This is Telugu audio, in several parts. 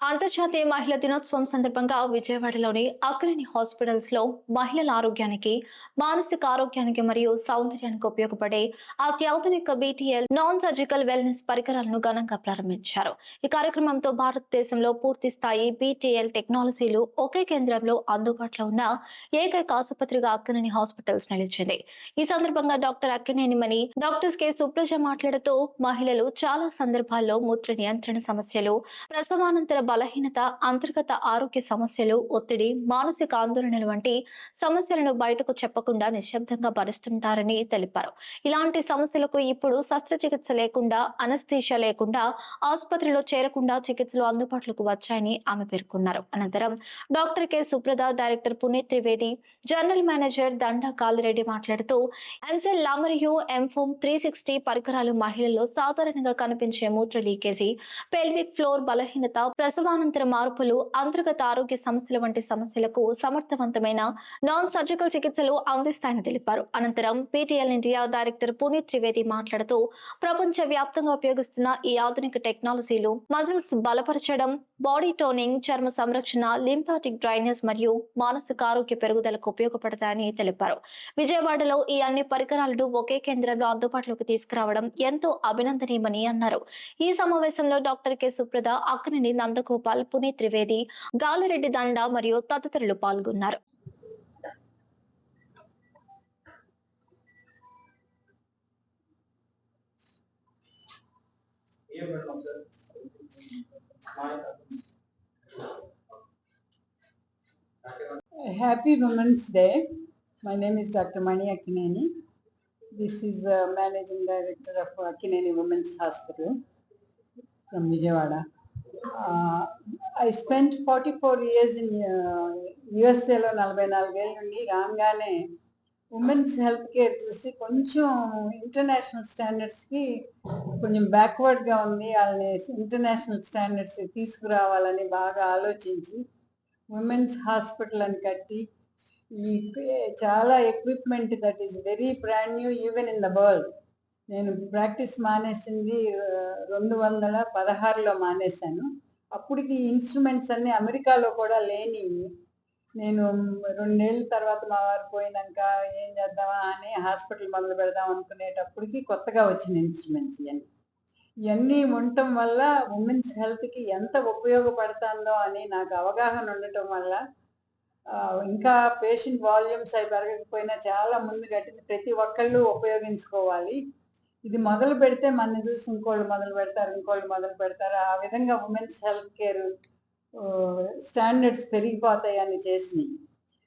అంతర్జాతీయ మహిళా దినోత్సవం సందర్భంగా విజయవాడలోని అగ్రణి హాస్పిటల్స్ లో మహిళల ఆరోగ్యానికి, మానసిక ఆరోగ్యానికి మరియు సౌందర్యానికి ఉపయోగపడే అత్యాధునిక బీటీఎల్ నాన్ సర్జికల్ వెల్నెస్ పరికరాలను ఘనంగా ప్రారంభించారు. ఈ కార్యక్రమంతో భారతదేశంలో పూర్తి స్థాయి బీటీఎల్ టెక్నాలజీలు ఒకే కేంద్రంలో అందుబాటులో ఉన్న ఏకైక ఆసుపత్రిగా అగ్రణి హాస్పిటల్స్ నిలిచింది. ఈ సందర్భంగా డాక్టర్ అక్కినేనిమణి, డాక్టర్స్ కె సుప్రజ మాట్లాడుతూ మహిళలు చాలా సందర్భాల్లో మూత్ర నియంత్రణ సమస్యలు, ప్రసవానంతర బలహీనత, అంతర్గత ఆరోగ్య సమస్యలు, ఒత్తిడి, మానసిక ఆందోళనలు వంటి సమస్యలను బయటకు చెప్పకుండా నిశ్శబ్దంగా భరిస్తుంటారని తెలిపారు. ఇలాంటి సమస్యలకు ఇప్పుడు శస్త్రచికిత్స లేకుండా, అనస్థీషియా లేకుండా, ఆసుపత్రిలో చేరకుండా చికిత్సలు అందుబాటులోకి వచ్చాయని ఆమె పేర్కొన్నారు. అనంతరం doctor K Supradha, director Puneet Trivedi, general manager Danda Kalireddy మాట్లాడుతూ ఎంసెల్ లా మరియు ఎంఫోమ్ 360 పరికరాలు మహిళల్లో సాధారణంగా కనిపించే మూత్ర లీకేజీ, పెల్విక్ ఫ్లోర్ బలహీనత, ప్రసవానంతర మార్పులు, అంతర్గత ఆరోగ్య సమస్యల వంటి సమస్యలకు సమర్థవంతమైన నాన్ సర్జికల్ చికిత్సలు అందిస్తాయని తెలిపారు. అనంతరం PTL India director Puneet Trivedi మాట్లాడుతూ ప్రపంచ వ్యాప్తంగా ఉపయోగిస్తున్న ఈ ఆధునిక టెక్నాలజీలు మజిల్స్ బలపరచడం, బాడీ టోనింగ్, చర్మ సంరక్షణ, లింఫాటిక్ డ్రైనేజ్ మరియు మానసిక ఆరోగ్య పెరుగుదలకు ఉపయోగపడతాయని తెలిపారు. విజయవాడలో ఈ అన్ని పరికరాలను ఒకే కేంద్రంలో అందుబాటులోకి తీసుకురావడం ఎంతో అభినందనీయమని అన్నారు. ఈ సమావేశంలో డాక్టర్ కె సుప్రద, అక్కినేని నందగోపాల్, పునీత్ త్రివేది, గాలిరెడ్డి దండ మరియు తదితరులు పాల్గొన్నారు. Happy Women's Day. My name is Dr. Mani Akkineni. This is Managing Director of Akkineni Women's Hospital from Vijayawada. I spent 44 years in USA లో 44 ఏళ్ళ నుండి రాగానే ఉమెన్స్ హెల్త్ కేర్ చూసి కొంచెం ఇంటర్నేషనల్ స్టాండర్డ్స్కి కొంచెం బ్యాక్వర్డ్గా ఉంది, వాళ్ళని ఇంటర్నేషనల్ స్టాండర్డ్స్ తీసుకురావాలని బాగా ఆలోచించి ఉమెన్స్ హాస్పిటల్ అని కట్టి ఈ చాలా equipment that is very brand new even in the world. నేను ప్రాక్టీస్ మానేసింది 2016లో మానేశాను. అప్పటికి ఇన్స్ట్రుమెంట్స్ అన్ని అమెరికాలో కూడా లేని, నేను 2 ఏళ్ళ తర్వాత మా వారు పోయినాక ఏం చేద్దామా అని హాస్పిటల్ మొదలు పెడదాం అనుకునేటప్పటికి కొత్తగా వచ్చిన ఇన్స్ట్రుమెంట్స్ ఇవన్నీ ఉండటం వల్ల ఉమెన్స్ హెల్త్కి ఎంత ఉపయోగపడుతుందో అని నాకు అవగాహన ఉండటం వల్ల ఇంకా పేషెంట్ వాల్యూమ్స్ అవి పెరగకపోయినా చాలా ముందు కట్టిన ప్రతి ఒక్కళ్ళు ఉపయోగించుకోవాలి. ఇది మొదలు పెడితే మన చూసి ఇంకోళ్ళు మొదలు పెడతారు. ఆ విధంగా ఉమెన్స్ హెల్త్ కేర్ స్టాండర్డ్స్ పెరిగిపోతాయి అని చేసినాయి.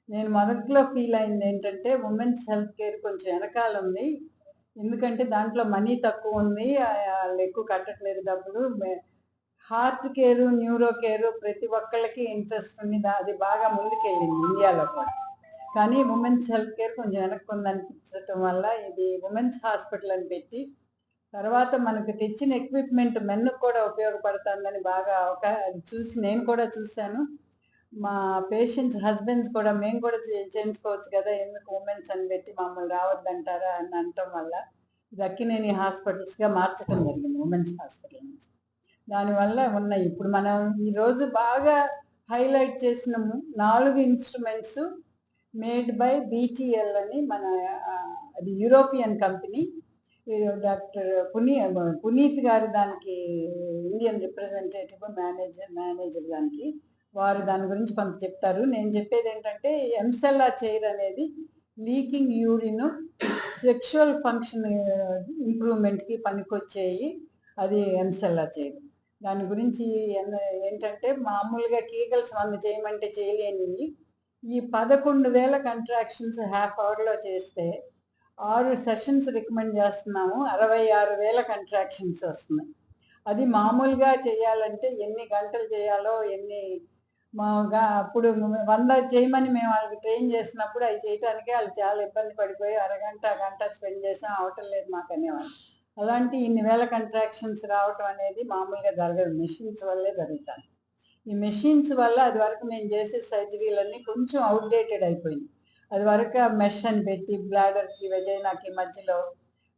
నేను మొదట్లో ఫీల్ అయింది ఏంటంటే ఉమెన్స్ హెల్త్ కేర్ కొంచెం వెనకాల ఉంది, ఎందుకంటే దాంట్లో మనీ తక్కువ ఉంది, వాళ్ళు ఎక్కువ కట్టట్లేదు డబ్బులు. హార్ట్ కేరు, న్యూరో కేరు ప్రతి ఒక్కళ్ళకి ఇంట్రెస్ట్ ఉంది, అది బాగా ముందుకెళ్ళింది ఇండియాలో కూడా. కానీ ఉమెన్స్ హెల్త్ కేర్ కొంచెం వెనక్కి ఉందనిపించడం వల్ల ఇది ఉమెన్స్ హాస్పిటల్ అని పెట్టి, తర్వాత మనకు తెచ్చిన ఎక్విప్మెంట్ మెన్కు కూడా ఉపయోగపడుతుందని బాగా చూసి నేను కూడా చూశాను. మా పేషెంట్స్ హస్బెండ్స్ కూడా మేము కూడా చేయించుకోవచ్చు కదా, ఎందుకు ఉమెన్స్ అని పెట్టి మమ్మల్ని రావద్దంటారా అని అనటం వల్ల అక్కినేని హాస్పిటల్స్గా మార్చడం జరిగింది ఉమెన్స్ హాస్పిటల్ నుంచి. దానివల్ల ఉన్నాయి. ఇప్పుడు మనం ఈరోజు బాగా హైలైట్ చేసిన 4 ఇన్స్ట్రుమెంట్స్ మేడ్ బై బీటీఎల్ అని, మన అది యూరోపియన్ కంపెనీ. డాక్టర్ పునీత్ గారు దానికి ఇండియన్ రిప్రజెంటేటివ్ మేనేజర్ దానికి, వారు దాని గురించి కొంత చెప్తారు. నేను చెప్పేది ఏంటంటే ఎంసెల్లా చైర్ అనేది లీకింగ్ యూరిన్, సెక్షువల్ ఫంక్షన్ ఇంప్రూవ్మెంట్కి పనికొచ్చేయి, అది ఎంసెల్లా చైర్. దాని గురించి ఏంటంటే మామూలుగా కీగల్స్ 100 చేయమంటే చేయలేనివి ఈ 11,000 కంట్రాక్షన్స్ హాఫ్ అవర్లో చేస్తే 6 సెషన్స్ రికమెండ్ చేస్తున్నాము, 66,000 కంట్రాక్షన్స్ వస్తున్నాయి. అది మామూలుగా చేయాలంటే ఎన్ని గంటలు చేయాలో, మాగా అప్పుడు 100 చేయమని మేము వాళ్ళకి ట్రైన్ చేసినప్పుడు అవి చేయటానికి వాళ్ళు చాలా ఇబ్బంది పడిపోయి గంట స్పెండ్ చేసాం, అవటం లేదు మాకు అనేవాళ్ళు. అలాంటి ఇన్ని వేల కంట్రాక్షన్స్ రావటం అనేది మామూలుగా జరగదు, మెషిన్స్ వల్లే జరుగుతాయి. ఈ మెషిన్స్ వల్ల అది వరకు నేను చేసే సర్జరీలన్నీ కొంచెం అవుట్డేటెడ్ అయిపోయింది. అది వరకు మెష్ అని పెట్టి బ్లాడర్కి వెజైనాకి మధ్యలో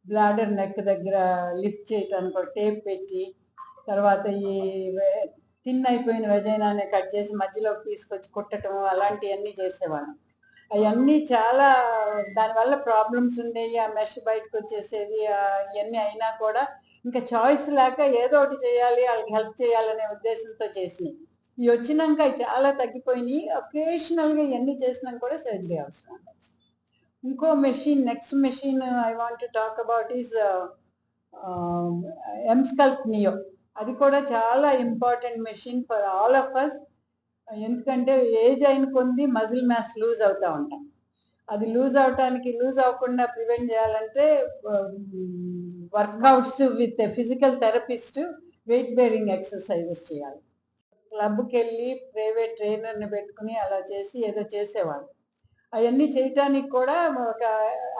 బ్లాడర్ నెక్ దగ్గర లిఫ్ట్ చేయటానికి ఒక టేప్ పెట్టి, తర్వాత ఈ థిన్ అయిపోయిన వెజైనాని కట్ చేసి మధ్యలోకి తీసుకొచ్చి కుట్టడం అలాంటివన్నీ చేసేవాళ్ళం. అవన్నీ చాలా దానివల్ల ప్రాబ్లమ్స్ ఉండేవి. ఆ మెష్ బయటకు వచ్చేసేది. ఇవన్నీ అయినా కూడా ఇంకా చాయిస్ లేక ఏదో ఒకటి చేయాలి, వాళ్ళకి హెల్ప్ చేయాలనే ఉద్దేశంతో చేసినాయి. ఇవి వచ్చినాక అవి చాలా తగ్గిపోయినాయి. ఒకేషనల్గా ఇవన్నీ చేసినా కూడా సర్జరీ అవసరం ఉండొచ్చు. ఇంకో machine, next machine I want to talk about is Emsculpt Neo. అది కూడా చాలా important machine for all of us. ఎందుకంటే ఏజ్ అయిన కొద్ది మజిల్ మ్యాస్ లూజ్ అవుతూ ఉంటాం. అది లూజ్ అవ్వకుండా ప్రివెంట్ చేయాలంటే workouts with physical therapist, weight bearing exercises చేయాలి. క్లబ్కి వెళ్ళి ప్రైవేట్ ట్రైనర్ని పెట్టుకుని అలా చేసి ఏదో చేసేవాళ్ళు. అవన్నీ చేయటానికి కూడా ఒక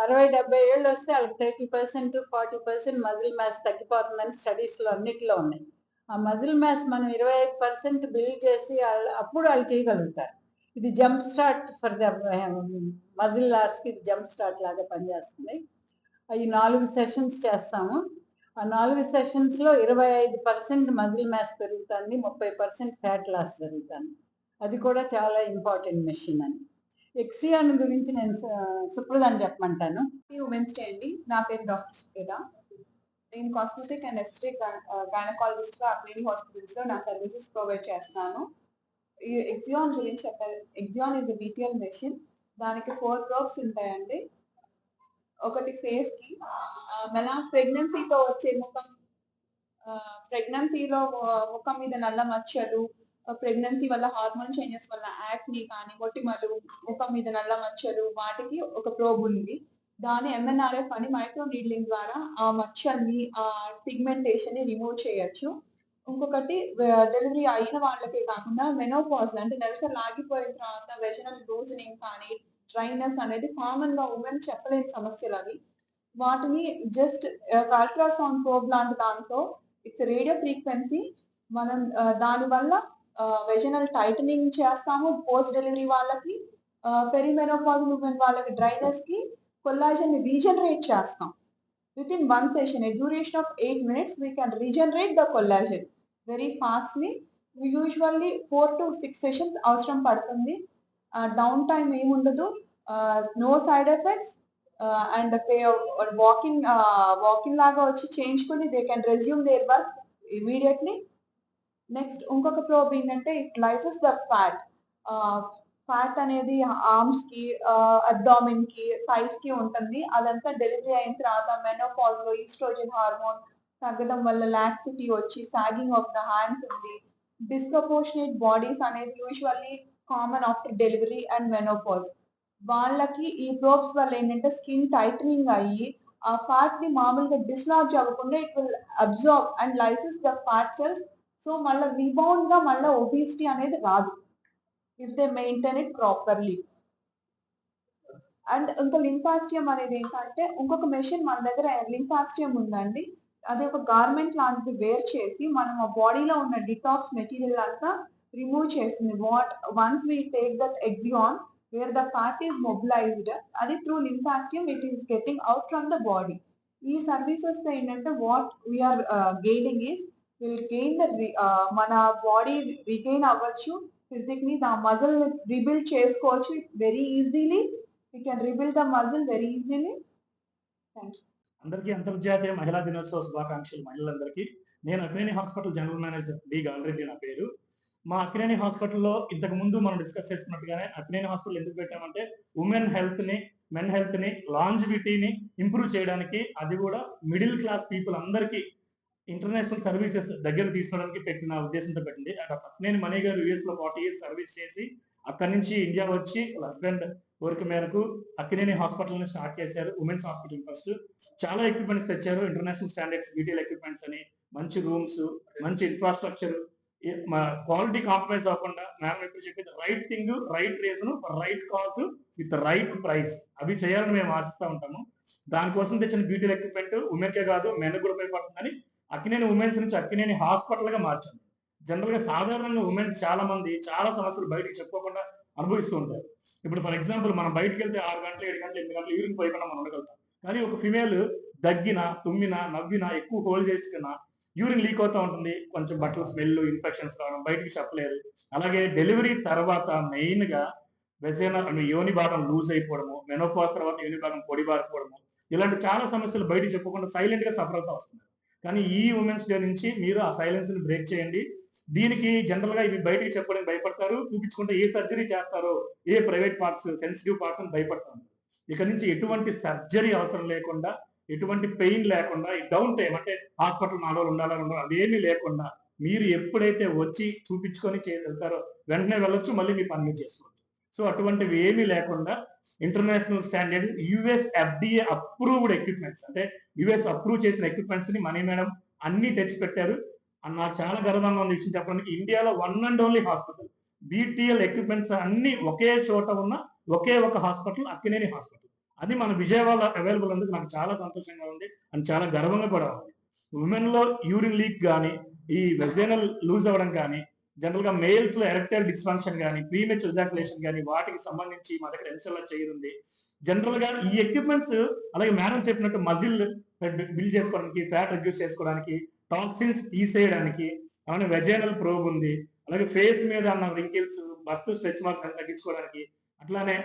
60-70 ఏళ్ళు వస్తే వాళ్ళకి 30%, 40% మజిల్ మ్యాస్ తగ్గిపోతుందని స్టడీస్లో అన్నిట్లో ఉన్నాయి. ఆ మజిల్ మ్యాస్ మనం 25% బిల్డ్ చేసి అప్పుడు వాళ్ళు చేయగలుగుతారు. ఇది jump start for the muscle లాస్కి ఇది జంప్ స్టార్ట్ లాగా పనిచేస్తుంది. అవి 4 సెషన్స్ చేస్తాము. ఆ 4 సెషన్స్లో 25% మజిల్ మ్యాస్ పెరుగుతుంది, 30% ఫ్యాట్ లాస్ జరుగుతుంది. అది కూడా చాలా ఇంపార్టెంట్ మెషిన్ అని. ఎక్సియాన్ గురించి నేను సుప్రదాన్ని చెప్పమంటాను. ఉమెన్స్ డే అండి. నా పేరు డాక్టర్ సుప్రద. నేను కాస్మెటిక్ అండ్ ఎస్థెటిక్ గైనకాలజిస్ట్ గా అక్లీని హాస్పిటల్స్ లో నా సర్వీసెస్ ప్రొవైడ్ చేస్తున్నాను. ఈ ఎక్సియాన్ గురించి చెప్పాలి. ఎక్సియాన్ ఇస్ BTL మెషిన్. దానికి 4 ప్రోబ్స్ ఉంటాయండి. ఒకటి ఫేస్ కి మన ప్రెగ్నెన్సీతో వచ్చే ముఖం, ప్రెగ్నెన్సీలో ముఖం మీద నల్ల మచ్చలు, ప్రెగ్నెన్సీ వల్ల హార్మోన్ చేంజెస్ వల్ల యాక్ని కానీ మొటిమలు, ముఖం మీద నల్ల మచ్చలు, వాటికి ఒక ప్రోబ్ ఉంది. దాని MNRF అని మైక్రో నీడ్లింగ్ ద్వారా ఆ మచ్చల్ని, ఆ పిగ్మెంటేషన్ ని రిమూవ్ చేయొచ్చు. ఇంకొకటి డెలివరీ అయిన వాళ్ళకే కాకుండా మెనోపాజ్ అంటే నెలసరి ఆగిపోయిన తర్వాత వెజనల్ లూజనింగ్ కానీ డ్రైనెస్ అనేది కామన్ గా ఉమెన్ చెప్పలేని సమస్యలు అవి. వాటిని జస్ట్ అల్ట్రాసౌండ్ ప్రోబ్ లాంటి దాంతో, ఇట్స్ రేడియో ఫ్రీక్వెన్సీ, మనం దానివల్ల వెజనల్ టైటనింగ్ చేస్తాము పోస్ట్ డెలివరీ వాళ్ళకి. పెరిమెనోపాజ్ ఉమెన్ వాళ్ళకి డ్రైనెస్ కి కొల్లాజన్ రీజనరేట్ చేస్తాం. Within one session, a duration of 8 minutes, we can regenerate the collagen very fastly. We usually 4 to 6 sessions అవసరం పడుతుంది. డౌన్ టైం ఏముండదు, no side effects, and walking లాగా వచ్చి చేయించుకుని they can resume their work immediately. Next ఇంకొక ప్రోబ్ ఏంటంటే it lyses the fat. Fat అనేది ఆర్మ్స్ కి, అబ్డామిన్ కి, థైస్ కి ఉంటుంది. అదంతా డెలివరీ అయిన తర్వాత మెనోపాజ్ లో ఈస్ట్రోజన్ హార్మోన్ తగ్గడం వల్ల లాక్సిటీ వచ్చి సాగింగ్ ఆఫ్ ద హ్యాండ్స్ ఉంది. డిస్ప్రపోర్షనేట్ బాడీస్ అనేది usually common after delivery and menopause. వాళ్ళకి ఈ ప్రోబ్స్ వల్ల ఏంటంటే స్కిన్ టైటనింగ్ అయ్యి ఆ ఫ్యాట్ ని మామూలుగా డిస్లాడ్జ్ అవ్వకుండా it will absorb and lyses the fat cells. So మళ్ళీ రీబౌండ్ గా మళ్ళీ ఒబిసిటీ అనేది రాదు if they maintain it properly. And ఇంకా లింఫాస్టియం అనేది ఏంటంటే ఇంకొక మెషిన్ మన దగ్గర లింఫాస్టియం ఉందండి. అది ఒక గార్మెంట్ లాంటిది వేర్ చేసి మనం ఆ బాడీలో ఉన్న డిటాక్స్ మెటీరియల్ అంతా రిమూవ్ చేస్తుంది. Once we take that Exion where the fat is mobilised, అది త్రూ లింఫాస్టియం it is getting out from the body. ఈ సర్వీసెస్ తో ఏంటంటే what we're gaining is will gain the మన బాడీ రిగెయిన్ అవ్వచ్చు. ఫిజిక్ని ద మజిల్ రీబిల్డ్ చేసుకోవచ్చు very easily. We can rebuild the muscle very easily. Thank you. అందరికీ అంతర్జాతీయ మహిళా దినోత్సవ శుభాకాంక్షలు మహిళలందరికీ. నేను Akkineni hospital general manager D Galareddy నా పేరు. మా అక్కినేని హాస్పిటల్లో ఇంతకు ముందు మనం డిస్కస్ చేసుకున్నట్టుగానే అక్కినేని హాస్పిటల్ ఎందుకు పెట్టామంటే ఉమెన్ హెల్త్ ని, మెన్ హెల్త్ ని, లాంజివిటీని ఇంప్రూవ్ చేయడానికి, అది కూడా మిడిల్ క్లాస్ పీపుల్ అందరికీ ఇంటర్నేషనల్ సర్వీసెస్ దగ్గర తీసుకోవడానికి పెట్టిన ఉద్దేశంతో పెట్టింది. అక్కినేని మణి గారు US లో 40 years సర్వీస్ చేసి అక్కడి నుంచి ఇండియా వచ్చి హస్బెండ్ కోరిక మేరకు అక్కినేని హాస్పిటల్ ని స్టార్ట్ చేశారు. ఉమెన్స్ హాస్పిటల్ ఫస్ట్ చాలా ఎక్విప్మెంట్స్ తెచ్చారు. ఇంటర్నేషనల్ స్టాండర్డ్స్ BTL ఎక్విప్మెంట్స్ అని, మంచి రూమ్స్, మంచి ఇన్ఫ్రాస్ట్రక్చర్, క్వాలిటీ కాంప్రమైజ్ అవ్వకుండా మేడం ఎప్పుడు చెప్పేది right thing, right reason, right cause with right price, అవి చేయాలని మేము ఆశిస్తూ ఉంటాము. దానికోసం తెచ్చిన BTL ఎక్విప్మెంట్ ఉమెన్కే కాదు మెన్ కూడా ఉపయోగపడుతుందని అక్కినేని ఉమెన్స్ నుంచి అక్కినేని హాస్పిటల్ గా మార్చాము. జనరల్ గా సాధారణంగా ఉమెన్స్ చాలా మంది చాలా సమస్యలు బయటకు చెప్పుకోకుండా అనుభవిస్తూ ఉంటారు. ఇప్పుడు ఫర్ ఎగ్జాంపుల్ మనం బయటకు వెళ్తే 6 గంటలు, 7 గంటలు, 8 గంటలు యూరిన్ పోయకుండా మనం ఉండగలుగుతాం. కానీ ఒక ఫిమేల్ దగ్గిన, తుమ్మినా, నవ్వినా, ఎక్కువ హోల్డ్ చేసుకున్నా యూరిన్ లీక్ అవుతూ ఉంటుంది, కొంచెం బట్టలు స్మెల్, ఇన్ఫెక్షన్స్ రావడం, బయటికి చెప్పలేరు. అలాగే డెలివరీ తర్వాత మెయిన్గా యోని భాగం లూజ్ అయిపోవడము, మెనోపాజ్ తర్వాత యోని భాగం పొడిబారిపోవడము, ఇలాంటి చాలా సమస్యలు బయటికి చెప్పకుండా సైలెంట్ గా సఫర్ అవుతా వస్తున్నారు. కానీ ఈ ఉమెన్స్ డే నుంచి మీరు ఆ సైలెన్స్ ని బ్రేక్ చేయండి. దీనికి జనరల్ గా ఇవి బయటికి చెప్పడానికి భయపడతారు, చూపించుకుంటే ఏ సర్జరీ చేస్తారో, ఏ ప్రైవేట్ పార్ట్స్, సెన్సిటివ్ పార్ట్స్ అని భయపడతారు. ఇక నుంచి ఎటువంటి సర్జరీ అవసరం లేకుండా, ఎటువంటి పెయిన్ లేకుండా, ఈ డౌన్ టైం అంటే హాస్పిటల్ 4 రోజులు ఉండాలని ఉండాలి అదేమీ లేకుండా మీరు ఎప్పుడైతే వచ్చి చూపించుకొని వెళ్తారో వెంటనే వెళ్ళొచ్చు, మళ్ళీ మీ పని చేసుకోవచ్చు. సో అటువంటివి ఏమీ లేకుండా international standard US FDA approved equipments, అంటే యుఎస్ అప్రూవ్ చేసిన ఎక్విప్మెంట్స్ ని మనీ మేడం అన్ని తెచ్చి పెట్టారు. నాకు చాలా గర్వంగా ఉంది విషయం చెప్పడానికి. ఇండియాలో one and only hospital BTL equipments అన్ని ఒకే చోట ఉన్న ఒకే ఒక హాస్పిటల్ అక్కినేని హాస్పిటల్. అది మన విజయవాడ అవైలబుల్ ఉంది. నాకు చాలా సంతోషంగా ఉంది అని చాలా గర్వంగా కూడా ఉంది. ఉమెన్ లో యూరిన్ లీక్ కానీ, ఈ వెజైనల్ లూజ్ అవ్వడం కానీ, జనరల్ గా మేల్స్ లో ఎరెక్టైల్ డిస్ఫంక్షన్ కానీ, ప్రీమెచ్యూర్ ఎజాకులేషన్ కానీ, వాటికి సంబంధించి మా దగ్గర ఎన్సెల్లా చేయనుంది. జనరల్ గా ఈ ఎక్విప్మెంట్స్, అలాగే మేడం చెప్పినట్టు మజిల్ బిల్డ్ చేసుకోవడానికి, ఫ్యాట్ రిడ్యూస్ చేసుకోవడానికి, టాక్సిన్స్ తీసేయడానికి, అలాగే వెజైనల్ ప్రోబ్ ఉంది. అలాగే ఫేస్ మీద ఉన్న రింకిల్స్, బర్త్ స్ట్రెచ్ మార్క్స్ అని తగ్గించుకోవడానికి, అట్లానే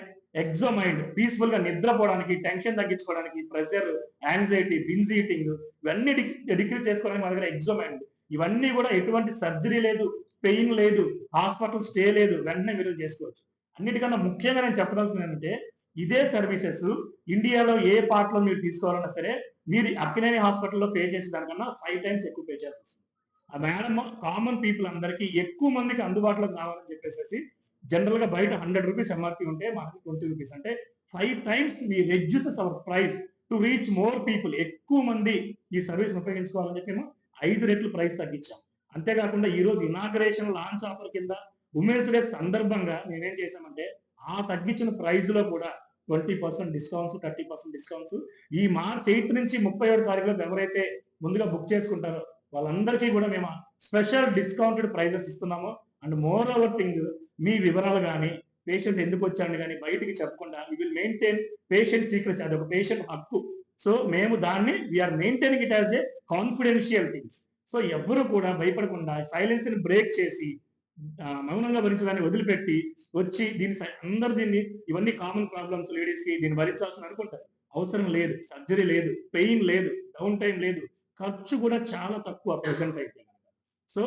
ఎగ్జోమైండ్ పీస్ఫుల్ గా నిద్రపోవడానికి, టెన్షన్ తగ్గించుకోవడానికి, ప్రెషర్, యాంగ్జైటీ, బింజ్ ఈటింగ్ ఇవన్నీ డిక్రీజ్ చేసుకోవడానికి మా దగ్గర ఎగ్జోమైండ్. ఇవన్నీ కూడా ఎటువంటి సర్జరీ లేదు, పెయిన్ లేదు, హాస్పిటల్ స్టే లేదు, వెంటనే మీరు చేసుకోవచ్చు. అన్నిటికన్నా ముఖ్యంగా నేను చెప్పదలసింది ఏంటంటే, ఇదే సర్వీసెస్ ఇండియాలో ఏ పార్ట్ లో మీరు తీసుకోవాలన్నా సరే మీరు అక్కినేని హాస్పిటల్లో పే చేసే దానికన్నా 5 times ఎక్కువ పే చేయాల్సి వస్తుంది. ఆ మేడం కామన్ పీపుల్ అందరికీ ఎక్కువ మందికి అందుబాటులోకి రావాలని చెప్పేసి జనరల్ గా బయట 100 రూపీస్ ఎంఆర్పీ ఉంటే మనకి 20 రూపీస్, అంటే 5 times we reduces our price to reach more people. ఎక్కువ మంది ఈ సర్వీస్ ఉపయోగించుకోవాలని చెప్పి 5 రెట్లు ప్రైస్ తగ్గించాం. అంతేకాకుండా ఈ రోజు ఇనాగరేషన్ లాంచ్ ఆఫర్ కింద ఉమెన్స్ డే సందర్భంగా మేమేం చేశామంటే ఆ తగ్గించిన ప్రైస్ లో కూడా 20% డిస్కౌంట్స్, 30% డిస్కౌంట్స్ ఈ మార్చ్ 8 నుంచి 31 తారీఖులో ఎవరైతే ముందుగా బుక్ చేసుకుంటారో వాళ్ళందరికీ కూడా మేము స్పెషల్ డిస్కౌంటెడ్ ప్రైజెస్ ఇస్తున్నాము. అండ్ మోర్ ఓవర్ థింగ్, మీ వివరాలు కానీ, పేషెంట్ ఎందుకు వచ్చాడని కానీ బయటికి చెప్పకుండా we will maintain patient secrecy. అది ఒక పేషెంట్ హక్కు. సో మేము దాన్ని we are maintaining it as a confidential things. So ఎవ్వరు కూడా భయపడకుండా సైలెన్స్ ని బ్రేక్ చేసి మౌనంగా భరించడాన్ని వదిలిపెట్టి వచ్చి అందరూ దీన్ని, ఇవన్నీ కామన్ ప్రాబ్లమ్స్ లేడీస్ కి, దీన్ని భరించాల్సిన అనుకుంటారు. అవసరం లేదు, సర్జరీ లేదు, పెయిన్ లేదు, డౌన్ టైం లేదు, ఖర్చు కూడా చాలా తక్కువ ప్రెసెంట్ అయితే. సో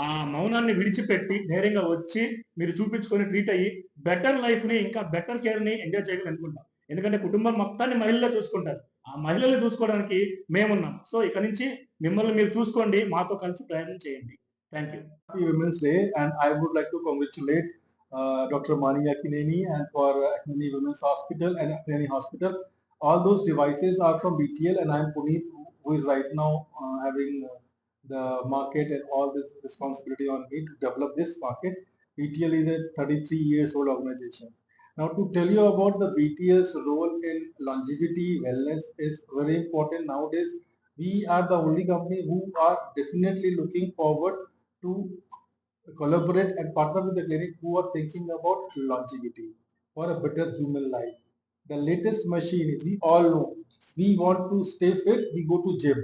ఆ మౌనాన్ని విడిచిపెట్టి ధైర్యంగా వచ్చి మీరు చూపించుకొని ట్రీట్ అయ్యి బెటర్ లైఫ్ ని, ఇంకా బెటర్ కేర్ ని ఎంజాయ్ చేయాలని అనుకుంటాం. ఎందుకంటే కుటుంబం మొత్తాన్ని మహిళలే చూసుకుంటారు. ఆ మహిళలు చూసుకోవడానికి మేమున్నాం. సో ఇక నుంచి మిమ్మల్ని మీరు చూసుకోండి, మాతో కలిసి ప్రయాణం చేయండి. Thank you. Happy Women's Day, and I would like to congratulate Dr. Mani Akineni and for Akineni Women's Hospital and Akineni Hospital. All those devices are from BTL, and I am Puneet, who is right now having the market and all this responsibility on me to develop this market. BTL is a 33 years old organization. Now, to tell you about the BTL's role in longevity, wellness is very important nowadays. We are the only company who are definitely looking forward to collaborate and partner with the clinic who are thinking about longevity for a better human life. The latest machine is, we all know, we want to stay fit, we go to gym.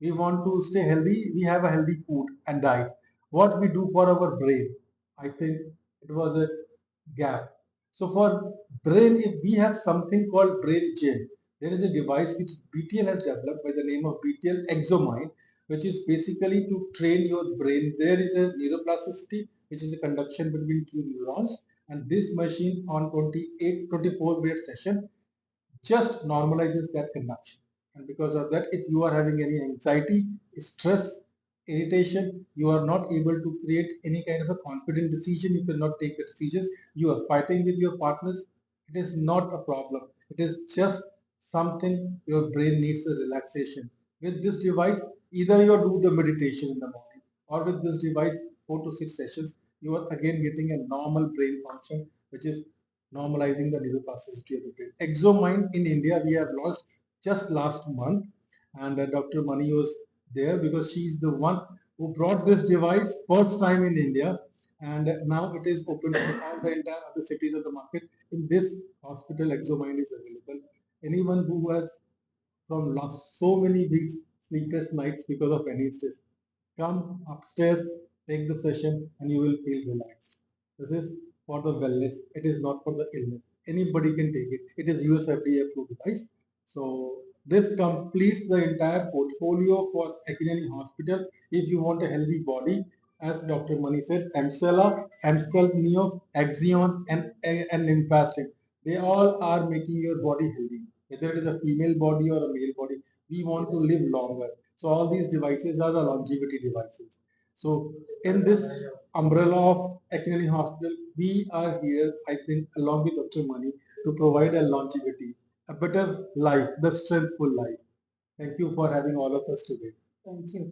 We want to stay healthy, we have a healthy food and diet. What we do for our brain, I think it was a gap. So for brain, if we have something called brain gym, there is a device which BTL has developed by the name of BTL ExoMind, which is basically to train your brain. There is a neuroplasticity, which is a conduction between two neurons, and this machine on 24-minute session just normalizes that conduction. And because of that, if you are having any anxiety, stress, irritation, you are not able to create any kind of a confident decision, you cannot take the decisions, you are fighting with your partners, it is not a problem. It is just something your brain needs a relaxation. With this device, either you do the meditation in the morning, or with this device 4 to 6 sessions, you are again getting a normal brain function, which is normalizing the neuroplasticity of the brain. ExoMind in India, we have launched just last month, and Dr. Mani was there because she is the one who brought this device first time in India, and now it is open to all the entire other cities of the market. In this hospital, ExoMind is available. Anyone who has from lost so many weeks sleepless nights because of any stress, come upstairs, take the session, and you will feel relaxed. This is for the wellness. It is not for the illness. Anybody can take it. It is US FDA approved device. So this completes the entire portfolio for Equinany Hospital. If you want a healthy body, as Dr. Mani said, Emcella, Emsculpt Neo, Axion, and Lymphatic. They all are making your body healthy. Whether it is a female body or a male body, we want to live longer. So all these devices are the longevity devices. So in this umbrella of Equinany Hospital, we are here, I think, along with Dr. Mani, to provide a longevity, a better life, the strengthful life. Thank you for having all of us today. Thank you.